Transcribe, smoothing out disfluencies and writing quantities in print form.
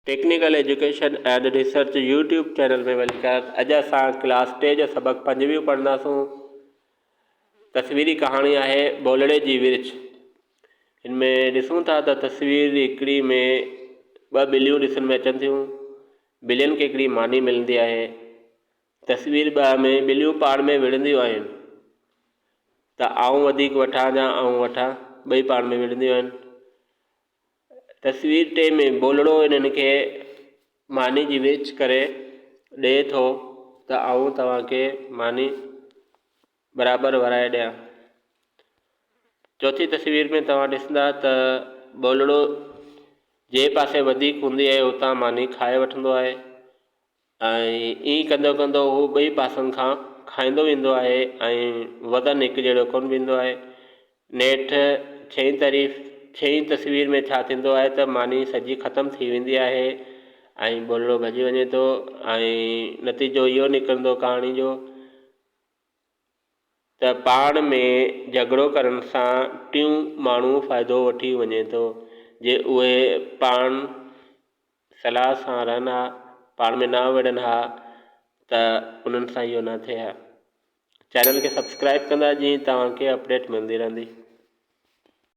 Technical education and research YouTube channel में welcome. अज असां क्लास 10 जो सबक 5वीं पढ़ंदासूं। तस्वीरी कहानी है बोलड़े जी विर्छ। इनमें ॾिसूं था त तस्वीर हिकिड़ी में ॿ ॿिलियूं ॾिसण में अचनि थियूं। ॿिलियुनि खे हिकिड़ी मानी मिलंदी आहे। तस्वीर ॿ में ॿिलियूं पाण में विढ़ंदियूं आहिनि त आऊं वधीक वठां या आऊं वठां, ॿई पाण में विढ़ंदियूं आहिनि। तस्वीर 3 में बोलड़ो इन्हनि खे मानी जी विर्छ करे ॾिए थो त आऊं तव्हांखे मानी बराबरि वराए ॾियां। चौथी तस्वीर में तव्हां ॾिसंदा त बोलड़ो जे पासे वधीक हूंदी आहे उतां मानी खाए वठंदो आहे ऐं ईअं कंदो कंदो हू ॿई पासनि खां खाईंदो वेंदो आहे ऐं वज़न हिकु जहिड़ो कोन वेंदो आहे। नेठि छहीं तस्वीर में छा थींदो आहे त मानी सॼी ख़तमु थी वेंदी आहे ऐं बोलड़ो भॼी वञे थो ऐं नतीजो इहो निकिरंदो कहाणी जो त पाण में झगड़ो करण सां टियों माण्हू फ़ाइदो वठी वञे थो। जे उहे पाण सलाह सां रहनि हा, पाण में न विढ़नि हा त उन्हनि सां इहो न थिए हा। चैनल खे सब्सक्राइब कंदा जीअं तव्हांखे अपडेट मिलंदी रहंदी।